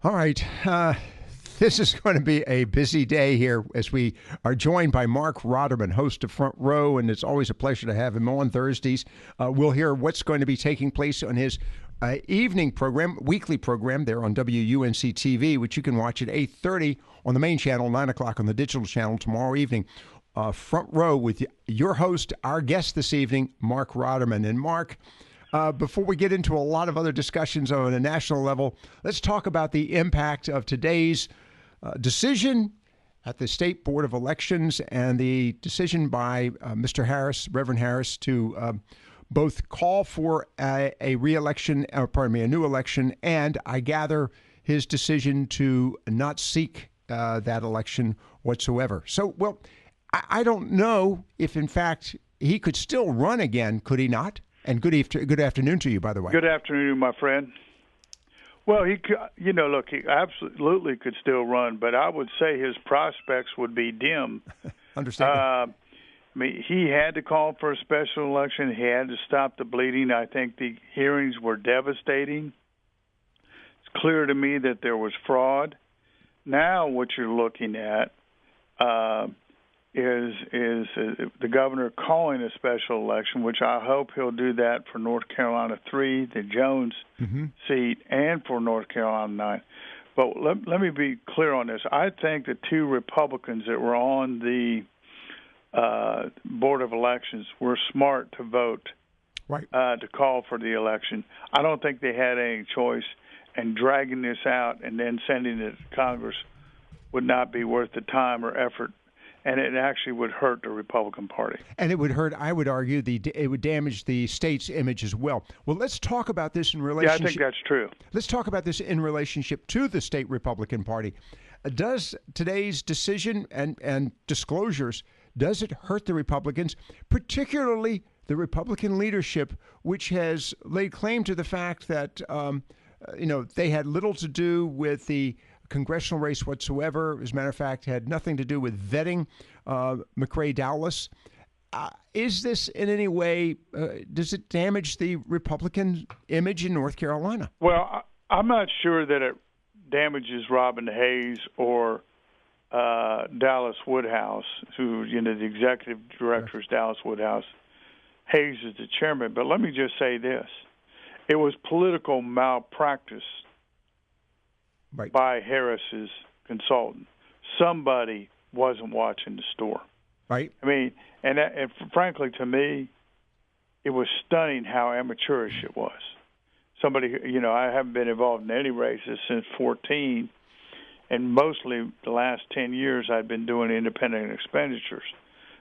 All right. This is going to be a busy day here as we are joined by Marc Rotterman, host of Front Row, and it's always a pleasure to have him on Thursdays. We'll hear what's going to be taking place on his evening program, weekly program there on WUNC-TV, which you can watch at 8:30 on the main channel, 9 o'clock on the digital channel tomorrow evening. Front Row with your host, our guest this evening, Marc Rotterman. And Marc, before we get into a lot of other discussions on a national level, let's talk about the impact of today's decision at the State Board of Elections and the decision by Mr. Harris, Reverend Harris, to both call for a new election, and I gather his decision to not seek that election whatsoever. So, well, I don't know if, in fact, he could still run again, could he not? And good afternoon to you, by the way. Good afternoon, my friend. Well, he absolutely could still run, but I would say his prospects would be dim. Understand. He had to call for a special election. He had to stop the bleeding. I think the hearings were devastating. It's clear to me that there was fraud. Now what you're looking at is the governor calling a special election, which I hope he'll do that for North Carolina 3, the Jones seat, and for North Carolina 9. But let me be clear on this. I think the two Republicans that were on the Board of Elections were smart to vote to call for the election. I don't think they had any choice, and dragging this out and then sending it to Congress would not be worth the time or effort. And it actually would hurt the Republican Party. And it would hurt, I would argue, it would damage the state's image as well. Well, let's talk about this in relationship. Yeah, I think that's true. Let's talk about this in relationship to the state Republican Party. Does today's decision and disclosures, does it hurt the Republicans, particularly the Republican leadership, which has laid claim to the fact that, they had little to do with the congressional race whatsoever? As a matter of fact, had nothing to do with vetting McCrae Dowless. Is this in any way, does it damage the Republican image in North Carolina? Well, I'm not sure that it damages Robin Hayes or Dallas Woodhouse, who, the executive director is Dallas Woodhouse. Hayes is the chairman. But let me just say this. It was political malpractice by Harris's consultant. Somebody wasn't watching the store. Right. And frankly, to me, it was stunning how amateurish it was. Somebody, I haven't been involved in any races since 14, and mostly the last 10 years I've been doing independent expenditures.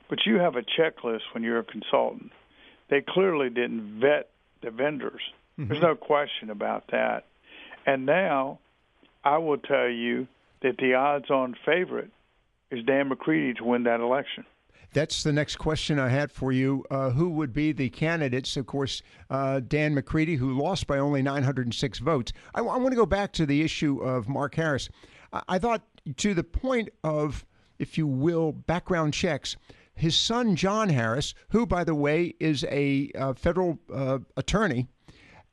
But you have a checklist when you're a consultant. They clearly didn't vet the vendors. There's no question about that. And now I will tell you that the odds-on favorite is Dan McCready to win that election. That's the next question I had for you. Who would be the candidates? Of course, Dan McCready, who lost by only 906 votes. I want to go back to the issue of Mark Harris. I thought, to the point of, if you will, background checks, his son, John Harris, who, by the way, is a federal attorney,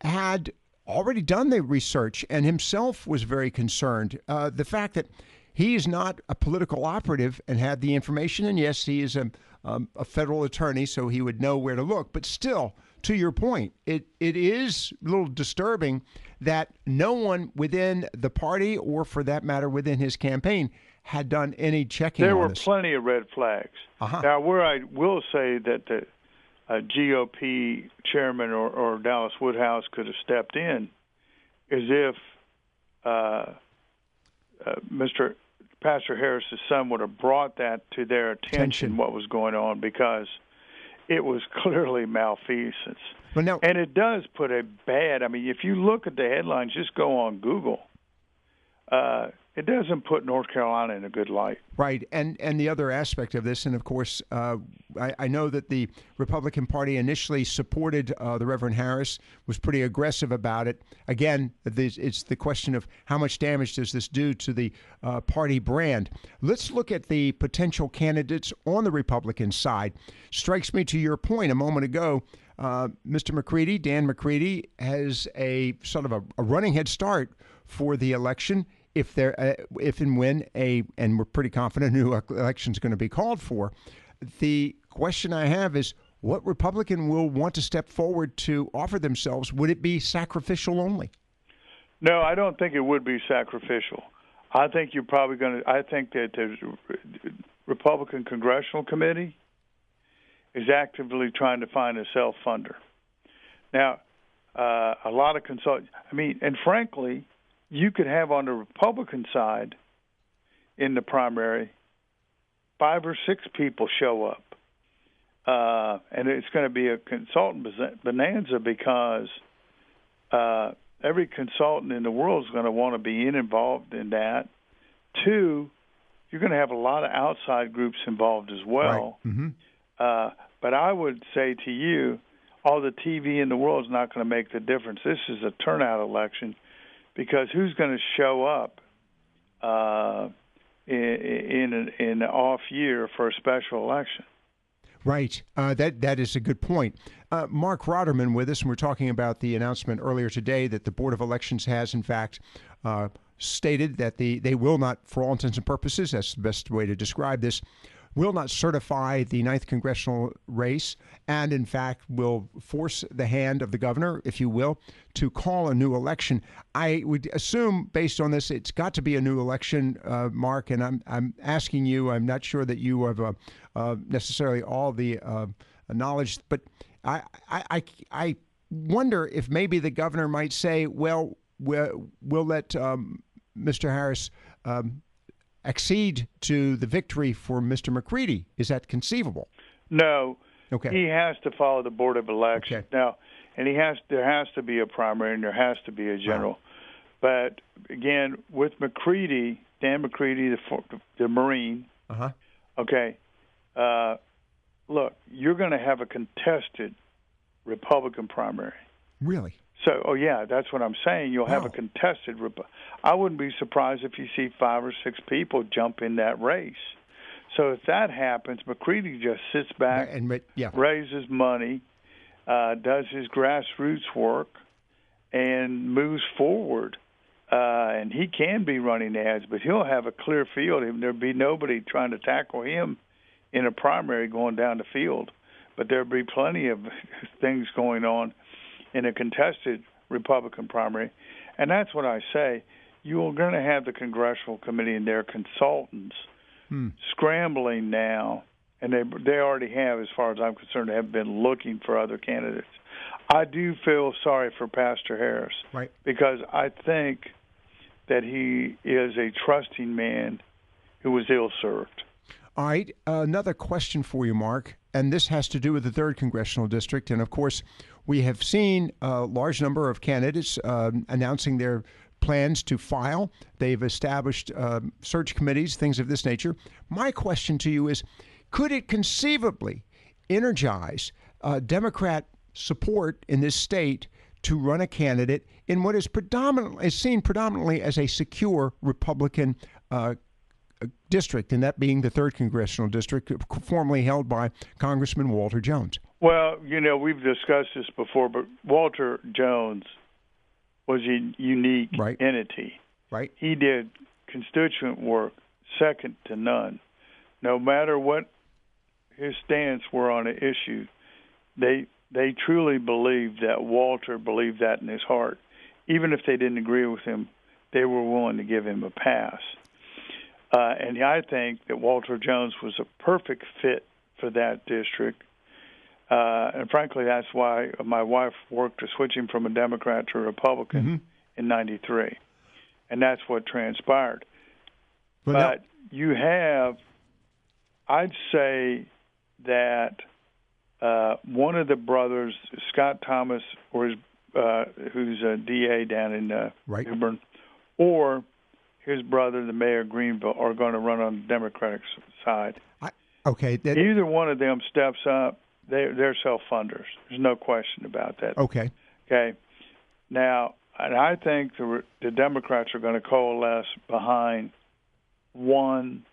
had already done the research and himself was very concerned. The fact that he is not a political operative and had the information, and yes, he is a federal attorney, so he would know where to look. But still, to your point, it is a little disturbing that no one within the party, or for that matter within his campaign, had done any checking on this. There were plenty of red flags. Now, where I will say that the GOP chairman or Dallas Woodhouse could have stepped in is if Pastor Harris's son would have brought that to their attention, what was going on, because it was clearly malfeasance. And it does put a bad, if you look at the headlines, just go on Google, it doesn't put North Carolina in a good light. Right. And the other aspect of this, and of course, I know that the Republican Party initially supported the Reverend Harris, was pretty aggressive about it. Again, it's the question of how much damage does this do to the party brand. Let's look at the potential candidates on the Republican side. Strikes me, to your point a moment ago, Mr. McCready, Dan McCready, has a sort of a running head start for the election. if and when and we're pretty confident a new election is going to be called for, the question I have is, what Republican will want to step forward to offer themselves? Would it be sacrificial only? No, I don't think it would be sacrificial. I think you're probably going to. I think that the Republican Congressional Committee is actively trying to find a self-funder. Now, a lot of consultants. And frankly, you could have on the Republican side in the primary 5 or 6 people show up. And it's going to be a consultant bonanza because every consultant in the world is going to want to be involved in that. 2, you're going to have a lot of outside groups involved as well. Right. Mm-hmm. But I would say to you, all the TV in the world is not going to make the difference. This is a turnout election because who's going to show up in an off year for a special election? Right. That is a good point. Marc Rotterman with us, and we're talking about the announcement earlier today that the Board of Elections has, in fact, stated that they will not, for all intents and purposes, that's the best way to describe this, will not certify the 9th congressional race and, in fact, will force the hand of the governor, if you will, to call a new election. I would assume, based on this, it's got to be a new election, Mark, and I'm asking you, I'm not sure that you have necessarily all the knowledge, but I wonder if maybe the governor might say, well, we'll let Mr. Harris accede to the victory for Mr. McCready. Is that conceivable? No. Okay. He has to follow the Board of Elections. Okay. Now, and there has to be a primary and there has to be a general. Wow. But again, with McCready, Dan McCready, the Marine. Uh-huh. Okay. Look, you're going to have a contested Republican primary. Really? So, that's what I'm saying. You'll have a contested. I wouldn't be surprised if you see 5 or 6 people jump in that race. So if that happens, McCready just sits back, raises money, does his grassroots work, and moves forward. And he can be running ads, but he'll have a clear field. There'll be nobody trying to tackle him in a primary going down the field. But there'll be plenty of things going on in a contested Republican primary. And that's what I say. You're going to have the Congressional Committee and their consultants scrambling now, and they already have, as far as I'm concerned, have been looking for other candidates. I do feel sorry for Pastor Harris, right, because I think that he is a trusting man who was ill-served. All right, another question for you, Mark, and this has to do with the 3rd Congressional District. And, of course, we have seen a large number of candidates announcing their plans to file. They've established search committees, things of this nature. My question to you is, could it conceivably energize Democrat support in this state to run a candidate in what is seen predominantly as a secure Republican district, and that being the 3rd Congressional District, formerly held by Congressman Walter Jones? Well, we've discussed this before, but Walter Jones was a unique entity. Right. He did constituent work second to none. No matter what his stance were on an issue, they truly believed that Walter believed that in his heart. Even if they didn't agree with him, they were willing to give him a pass. And I think that Walter Jones was a perfect fit for that district. And frankly, that's why my wife worked to switch him from a Democrat to a Republican in '93. And that's what transpired. But you have, I'd say that one of the brothers, Scott Thomas, or who's a DA down in New Bern, or his brother, the mayor of Greenville, are going to run on the Democratic side. Either one of them steps up, they're self-funders. There's no question about that. Okay. Now, and I think the Democrats are going to coalesce behind one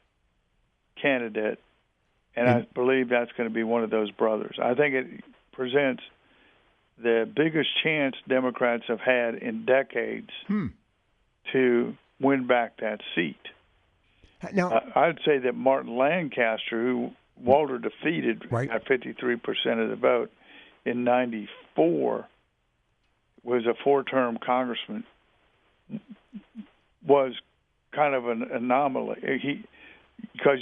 candidate, and I believe that's going to be one of those brothers. I think it presents the biggest chance Democrats have had in decades to win back that seat. Now, I'd say that Martin Lancaster, who Walter defeated at 53% of the vote in '94, was a 4-term congressman, was kind of an anomaly. Because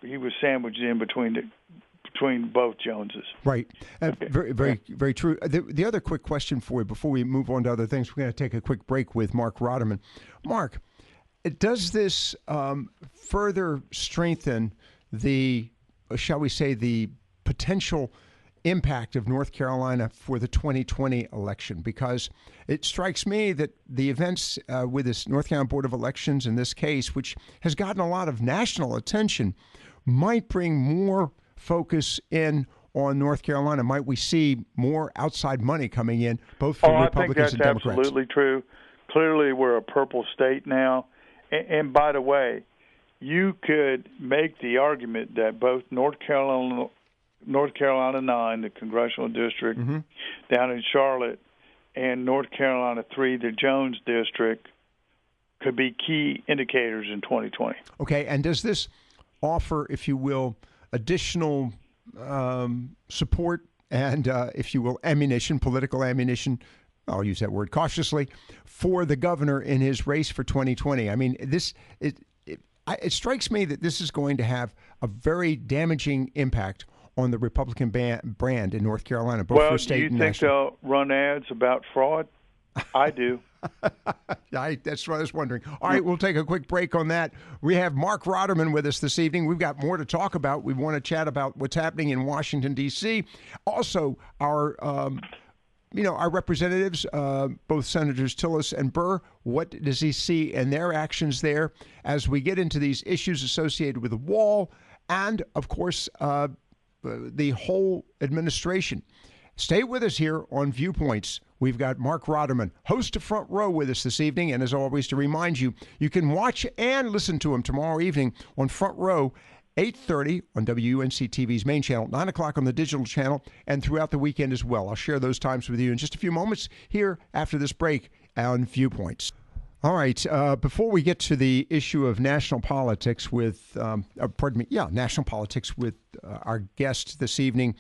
he was sandwiched in between both Joneses. Right. Very true. The other quick question for you before we move on to other things, we're going to take a quick break with Marc Rotterman. Marc, does this further strengthen the, shall we say, the potential impact of North Carolina for the 2020 election? Because it strikes me that the events with this North Carolina Board of Elections in this case, which has gotten a lot of national attention, might bring more focus in on North Carolina. Might we see more outside money coming in, both from Republicans and Democrats? I think that's absolutely true. Clearly, we're a purple state now. And by the way, you could make the argument that both North Carolina 9, the Congressional District down in Charlotte, and North Carolina 3, the Jones District, could be key indicators in 2020. Okay, and does this offer, if you will, additional support and, if you will, ammunition, political ammunition, I'll use that word cautiously, for the governor in his race for 2020? I mean, it strikes me that this is going to have a very damaging impact on the Republican brand in North Carolina, both for state and national. Do you think they'll run ads about fraud? I do. That's what I was wondering. All right, we'll take a quick break on that. We have Marc Rotterman with us this evening. We've got more to talk about. We want to chat about what's happening in Washington, D.C. Also, our representatives, both Senators Tillis and Burr, what does he see in their actions there as we get into these issues associated with the wall and, of course, the whole administration. Stay with us here on Viewpoints. We've got Marc Rotterman, host of Front Row, with us this evening. And as always, to remind you, you can watch and listen to him tomorrow evening on Front Row, 8:30 on UNC-TV's main channel, 9 o'clock on the digital channel, and throughout the weekend as well. I'll share those times with you in just a few moments here after this break on Viewpoints. All right. Before we get to the issue of national politics with, national politics with our guest this evening,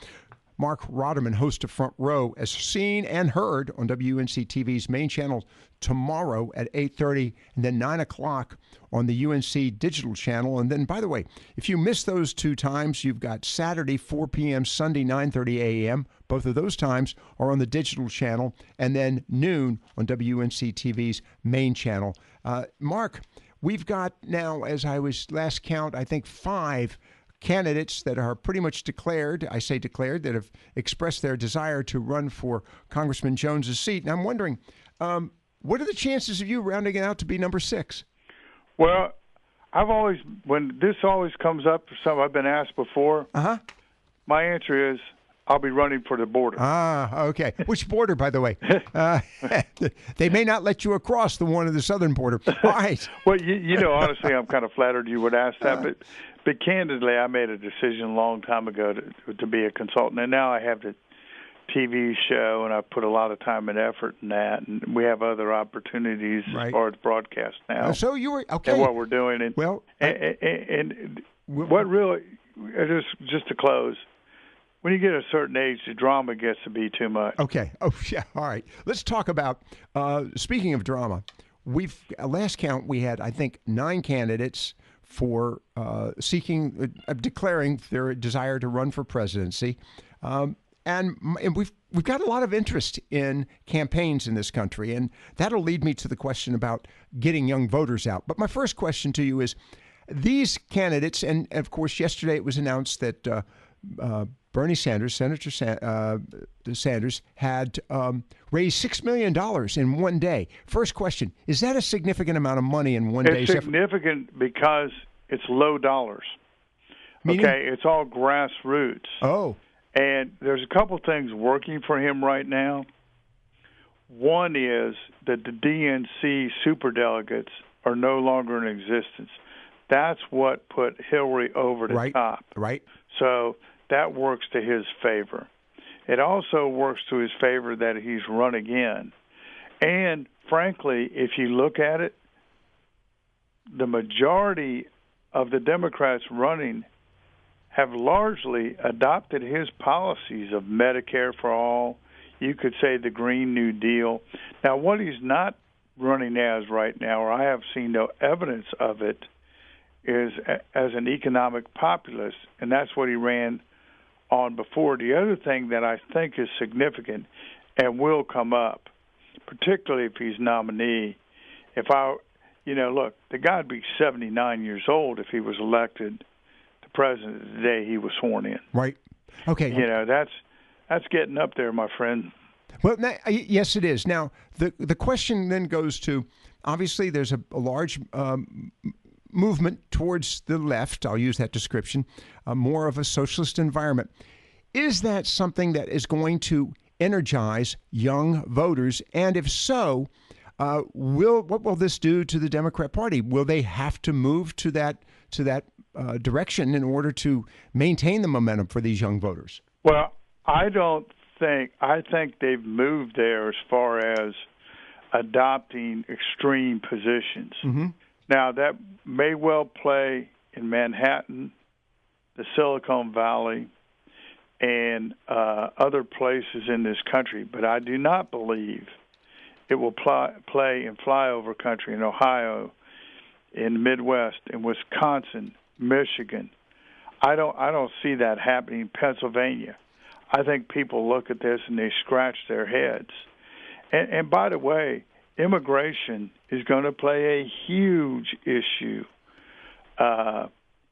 Marc Rotterman, host of Front Row, as seen and heard on WNC-TV's main channel tomorrow at 8:30 and then 9 o'clock on the UNC digital channel. And then, by the way, if you miss those two times, you've got Saturday, 4 p.m., Sunday, 9:30 a.m. Both of those times are on the digital channel, and then noon on WNC-TV's main channel. Marc, we've got now, as I was last count, I think 5 candidates that are pretty much declared, I say declared, that have expressed their desire to run for Congressman Jones's seat. And I'm wondering, what are the chances of you rounding it out to be number 6? Well, when this always comes up for something I've been asked before, my answer is I'll be running for the border. Ah, okay. Which border, by the way? They may not let you across the one of the southern border. All right. Well, honestly, I'm kind of flattered you would ask that, but candidly, I made a decision a long time ago to be a consultant, and now I have the TV show, and I put a lot of time and effort in that, and we have other opportunities as far as broadcast now. So you were okay. And what we're doing, and what really, just to close. When you get a certain age, the drama gets to be too much. Okay. Oh, yeah. All right. Let's talk about, speaking of drama, last count, we had, I think, 9 candidates for declaring their desire to run for presidency. And we've got a lot of interest in campaigns in this country, and that'll lead me to the question about getting young voters out. But my first question to you is, these candidates, and of course, yesterday it was announced that Bernie Sanders, Senator Sanders, had raised $6 million in one day. First question, is that a significant amount of money in one day? It's significant because it's low dollars. Meaning? Okay, it's all grassroots. Oh. And there's a couple things working for him right now. One is that the DNC superdelegates are no longer in existence. That's what put Hillary over the top. Right. So that works to his favor. It also works to his favor that he's run again. And frankly, if you look at it, the majority of the Democrats running have largely adopted his policies of Medicare for all. You could say the Green New Deal. Now, what he's not running as right now, or I have seen no evidence of it, is as an economic populist, and that's what he ran on before. The other thing that I think is significant and will come up, particularly if he's nominee, look, the guy'd be 79 years old if he was elected the president the day he was sworn in. Right. Okay. That's getting up there, my friend. Well, yes, it is. Now, the question then goes to, obviously, there's a large movement towards the left. I'll use that description, more of a socialist environment. Is that something that is going to energize young voters? And if so, what will this do to the Democrat Party? Will they have to move to that direction in order to maintain the momentum for these young voters? Well, I think they've moved there as far as adopting extreme positions. Mm-hmm. Now, that may well play in Manhattan, the Silicon Valley, and other places in this country, but I do not believe it will play in flyover country in Ohio, in the Midwest, in Wisconsin, Michigan. I don't see that happening in Pennsylvania. I think people look at this and they scratch their heads. And by the way, immigration is going to play a huge issue. The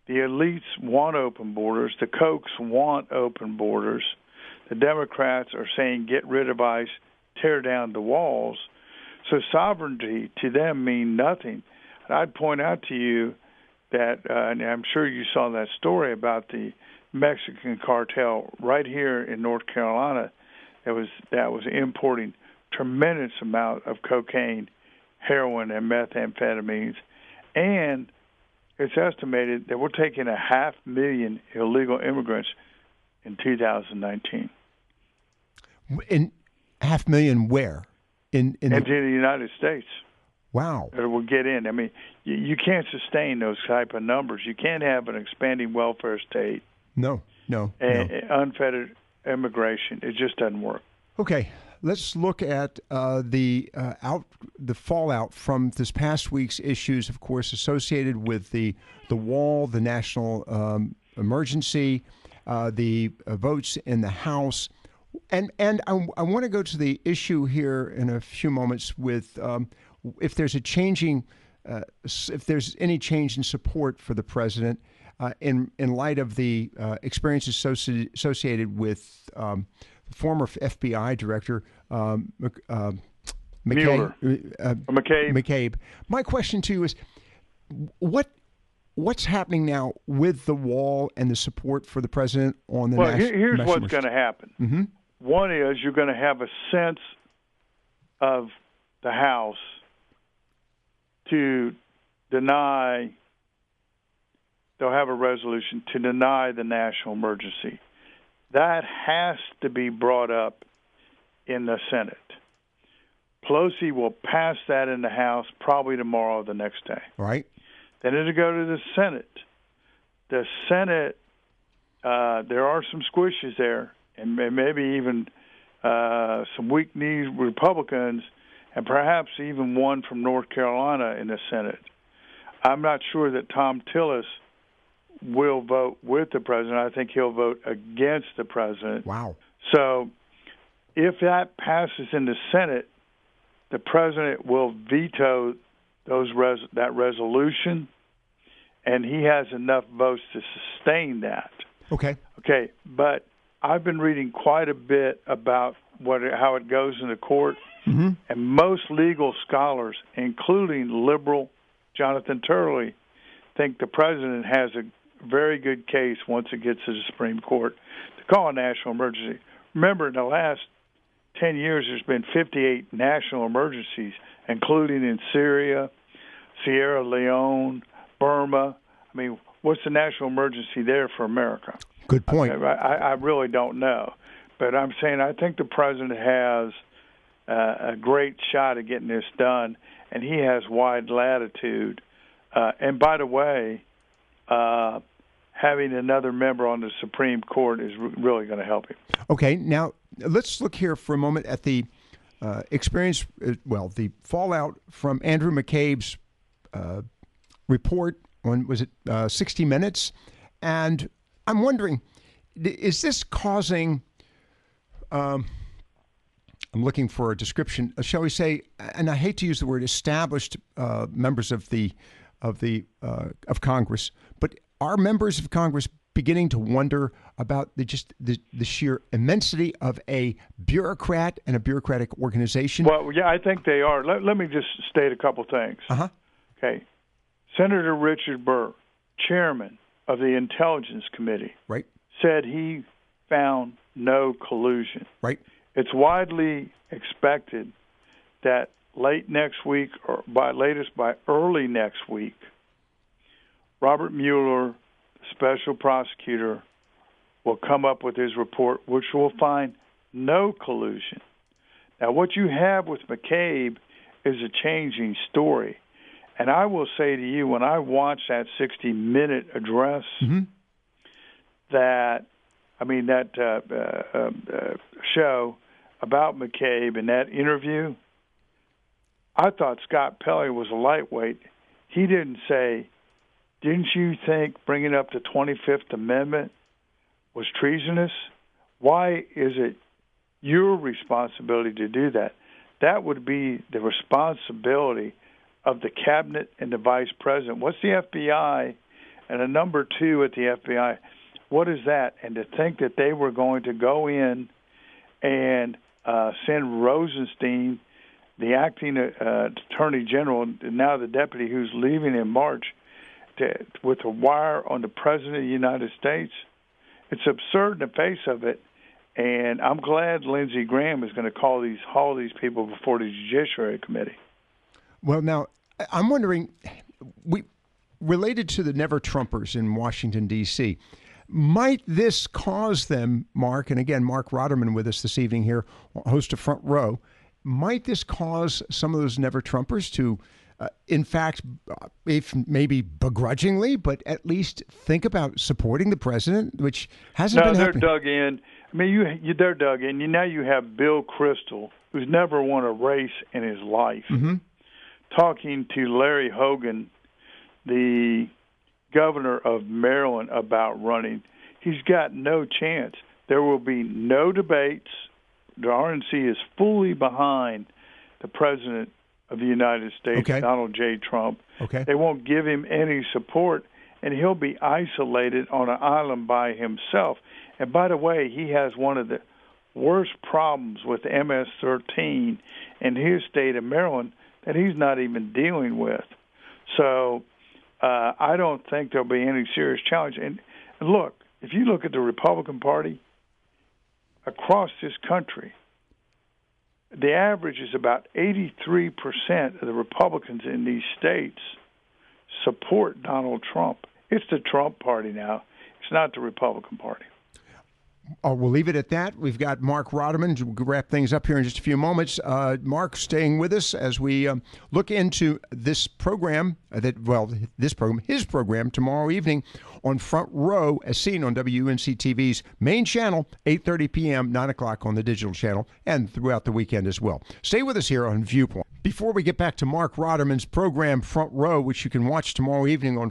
elites want open borders. The Kochs want open borders. The Democrats are saying get rid of ICE, tear down the walls. So sovereignty to them mean nothing. And I'd point out to you that, and I'm sure you saw that story about the Mexican cartel right here in North Carolina that was importing tremendous amount of cocaine, heroin, and methamphetamines. And it's estimated that we're taking 500,000 illegal immigrants in 2019. In 500,000 where? Into the United States. Wow. That will get in. I mean, you can't sustain those type of numbers. You can't have an expanding welfare state. No. Unfettered immigration. It just doesn't work. Okay. Let's look at the fallout from this past week's issues, of course, associated with the wall, the national emergency, the votes in the House. And I want to go to the issue here in a few moments with if there's any change in support for the president in light of the experiences associated with former FBI director McCabe. My question to you is, what's happening now with the wall and the support for the president on the national? Here's what's going to happen. Mm-hmm. One is you're going to have a sense of the House to deny. They'll have a resolution to deny the national emergency. That has to be brought up in the Senate. Pelosi will pass that in the House probably tomorrow or the next day. Right. Then it'll go to the Senate. The Senate, there are some squishes there, and maybe even some weak-kneed Republicans, and perhaps even one from North Carolina in the Senate. I'm not sure that Tom Tillis will vote with the president. I think he'll vote against the president. Wow. So if that passes in the Senate, the president will veto that resolution, and he has enough votes to sustain that. Okay. But I've been reading quite a bit about how it goes in the court, mm-hmm. and most legal scholars, including liberal Jonathan Turley, think the president has a very good case once it gets to the Supreme Court to call a national emergency. Remember, in the last 10 years, there's been 58 national emergencies, including in Syria, Sierra Leone, Burma. I mean, what's the national emergency there for America? Good point. I really don't know. But I'm saying I think the president has a great shot at getting this done, and he has wide latitude And by the way, having another member on the Supreme Court is really going to help him. Okay, now let's look here for a moment at the experience, the fallout from Andrew McCabe's report on, was it 60 Minutes? And I'm wondering, is this causing, I'm looking for a description, shall we say, and I hate to use the word established members of Congress, but are members of Congress beginning to wonder about the sheer immensity of a bureaucrat and a bureaucratic organization? Well, yeah, I think they are. Let me just state a couple things. Uh-huh. Okay. Senator Richard Burr, chairman of the Intelligence Committee, right, said he found no collusion. Right. It's widely expected that late next week, or by early next week, Robert Mueller, special prosecutor, will come up with his report, which will find no collusion. Now, what you have with McCabe is a changing story. And I will say to you, when I watched that 60-minute address, that show about McCabe and that interview, I thought Scott Pelley was a lightweight. He didn't say, didn't you think bringing up the 25th Amendment was treasonous? Why is it your responsibility to do that? That would be the responsibility of the cabinet and the vice president. What's the FBI and a number 2 at the FBI? What is that? And to think that they were going to go in and send Rosenstein, the acting attorney general, now the deputy who's leaving in March, with a wire on the president of the United States. It's absurd in the face of it, and I'm glad Lindsey Graham is going to haul these people before the Judiciary Committee. Well, now, I'm wondering, related to the Never-Trumpers in Washington, D.C., might this cause them, Mark, and again, Marc Rotterman with us this evening here, host of Front Row, might this cause some of those Never-Trumpers to in fact, if maybe begrudgingly, but at least think about supporting the president, which hasn't been happening? No, they're dug in. I mean, they're dug in. Now you have Bill Kristol, who's never won a race in his life, talking to Larry Hogan, the governor of Maryland, about running. He's got no chance. There will be no debates. The RNC is fully behind the president of the United States, Donald J. Trump. They won't give him any support, and he'll be isolated on an island by himself. And by the way, he has one of the worst problems with MS-13 in his state of Maryland that he's not even dealing with. So I don't think there'll be any serious challenge. And look, if you look at the Republican Party across this country, the average is about 83% of the Republicans in these states support Donald Trump. It's the Trump Party now. It's not the Republican Party. We'll leave it at that. We've got Marc Rotterman to wrap things up here in just a few moments. Mark staying with us as we look into this program, his program tomorrow evening on Front Row, as seen on WUNC-TV's main channel, 8:30 p.m., 9 o'clock on the digital channel, and throughout the weekend as well. Stay with us here on Viewpoint. Before we get back to Marc Rotterman's program, Front Row, which you can watch tomorrow evening on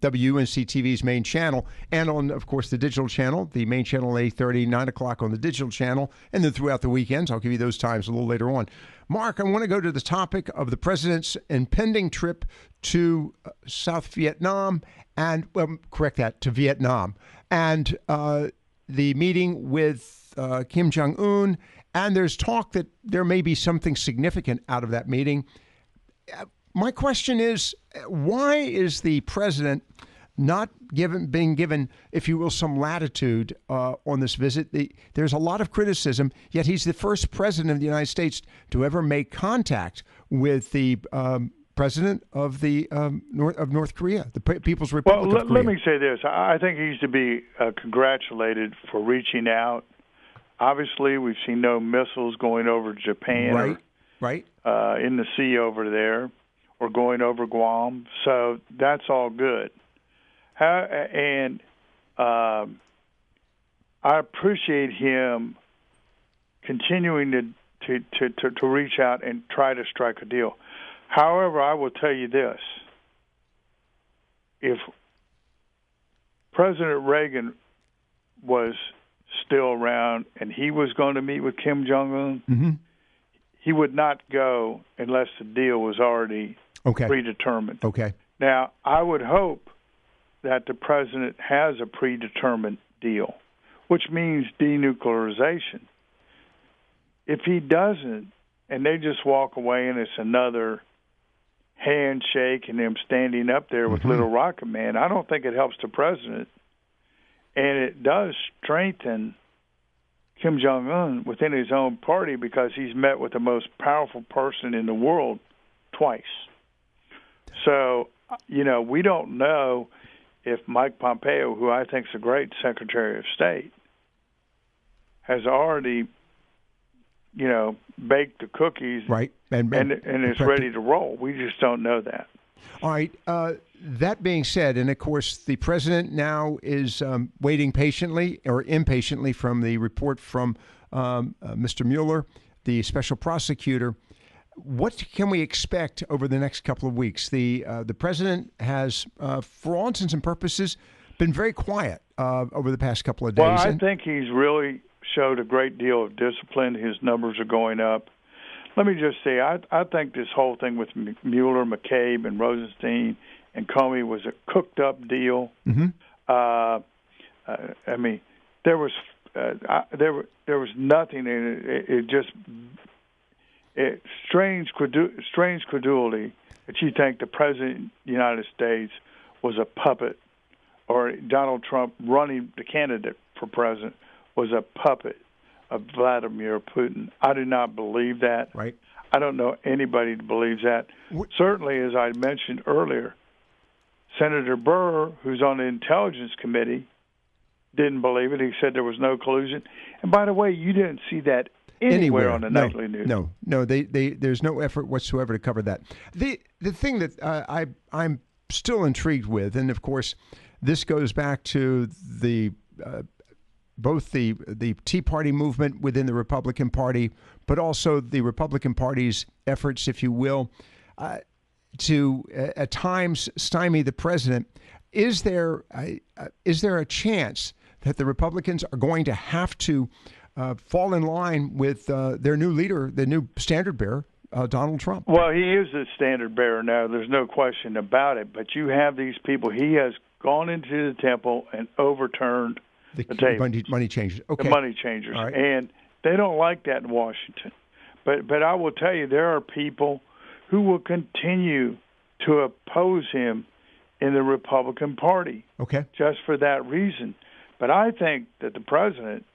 WUNC-TV's main channel and on, of course, the digital channel, the main channel 8:30, 9 o'clock on the digital channel, and then throughout the weekends. I'll give you those times a little later on. Mark, I want to go to the topic of the president's impending trip to South Vietnam and, to Vietnam, and the meeting with Kim Jong-un. And there's talk that there may be something significant out of that meeting. My question is, why is the president not being given, if you will, some latitude on this visit? There's a lot of criticism, yet he's the first president of the United States to ever make contact with the president of North Korea, the People's Republic of Korea. Let me say this. I think he's to be congratulated for reaching out. Obviously, we've seen no missiles going over Japan right. In the sea over there. or going over Guam. So that's all good. And I appreciate him continuing to reach out and try to strike a deal. However, I will tell you this. If President Reagan was still around and he was going to meet with Kim Jong-un, he would not go unless the deal was already predetermined. Okay. Now, I would hope that the president has a predetermined deal, which means denuclearization. If he doesn't, and they just walk away and it's another handshake and him standing up there with Little Rocket Man, I don't think it helps the president. And it does strengthen Kim Jong-un within his own party because he's met with the most powerful person in the world twice. So, we don't know if Mike Pompeo, who I think is a great Secretary of State, has already, baked the cookies right. and is ready to roll. We just don't know that. All right. That being said, and of course, the president now is waiting patiently or impatiently from the report from Mr. Mueller, the special prosecutor. What can we expect over the next couple of weeks? The president has, for all intents and purposes, been very quiet over the past couple of days. Well, I think he's really showed a great deal of discipline. His numbers are going up. Let me just say, I think this whole thing with Mueller, McCabe, and Rosenstein and Comey was a cooked-up deal. I mean, there was nothing in it. It just strange credulity that you think the president of the United States was a puppet, or Donald Trump running the candidate for president was a puppet of Vladimir Putin. I do not believe that. Right. I don't know anybody that believes that. Certainly, as I mentioned earlier, Senator Burr, who's on the Intelligence Committee, didn't believe it. He said there was no collusion. And by the way, you didn't see that anywhere on the nightly news. No. There's no effort whatsoever to cover that. The thing that I'm still intrigued with, and of course, this goes back to both the Tea Party movement within the Republican Party, but also the Republican Party's efforts, if you will, to at times stymie the president. Is there a chance that the Republicans are going to have to fall in line with their new leader, the new standard bearer, Donald Trump? Well, he is the standard bearer now. There's no question about it. But you have these people. He has gone into the temple and overturned the money changers. Okay. The money changers. All right. And they don't like that in Washington. But I will tell you, there are people who will continue to oppose him in the Republican Party. Okay. Just for that reason. But I think that the president,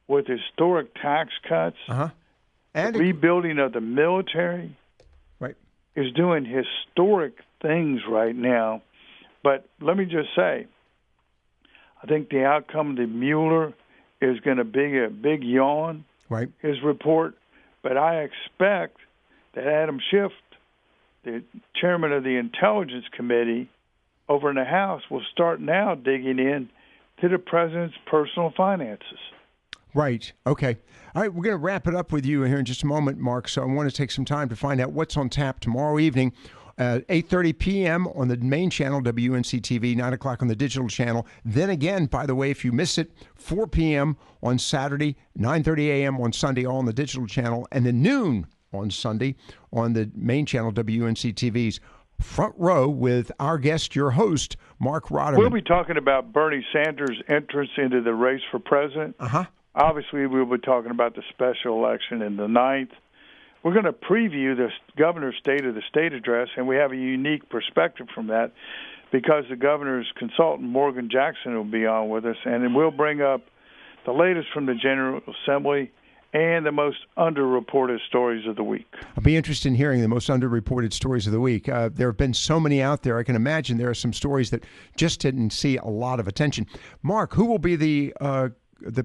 with historic tax cuts, and rebuilding of the military, right, is doing historic things right now. But let me just say, I think the outcome of the Mueller is going to be a big yawn, right, his report. But I expect that Adam Schiff, the chairman of the Intelligence Committee over in the House, will start now digging in to the president's personal finances. Right. Okay. All right. We're going to wrap it up with you here in just a moment, Mark. So I want to take some time to find out what's on tap tomorrow evening. 8:30 p.m. on the main channel, UNC-TV, 9 o'clock on the digital channel. Then again, by the way, if you miss it, 4 p.m. on Saturday, 9:30 a.m. on Sunday, all on the digital channel, and then noon on Sunday on the main channel, WNC-TV's Front Row with our guest, your host, Marc Rotterman. We'll be talking about Bernie Sanders' entrance into the race for president. Obviously, we'll be talking about the special election in the 9th. We're going to preview the governor's State of the State address, and we have a unique perspective from that because the governor's consultant, Morgan Jackson, will be on with us, and then we'll bring up the latest from the General Assembly and the most underreported stories of the week. I'll be interested in hearing the most underreported stories of the week. There have been so many out there. I can imagine there are some stories that just didn't see a lot of attention. Mark, who will be the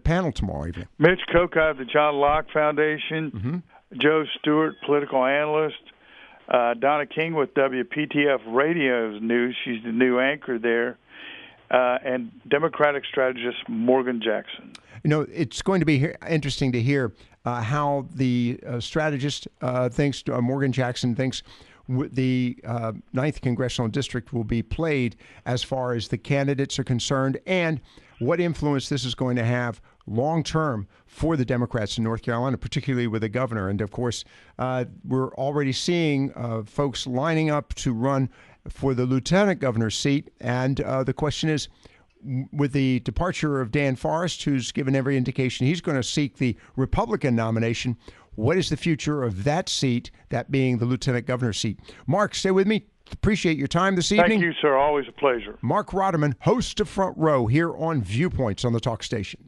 panel tomorrow evening? Mitch Kokai of the John Locke Foundation, Joe Stewart, political analyst, Donna King with WPTF Radio's News. She's the new anchor there. And Democratic strategist Morgan Jackson. You know, it's going to be interesting to hear how the strategist thinks, Morgan Jackson thinks, the 9th Congressional District will be played as far as the candidates are concerned, and what influence this is going to have long-term for the Democrats in North Carolina, particularly with the governor. And, of course, we're already seeing folks lining up to run for the lieutenant governor's seat. And the question is, with the departure of Dan Forrest, who's given every indication he's going to seek the Republican nomination, what is the future of that seat, that being the lieutenant governor's seat? Mark, stay with me. Appreciate your time this evening. Thank you, sir. Always a pleasure. Marc Rotterman, host of Front Row here on Viewpoints on the Talk Station.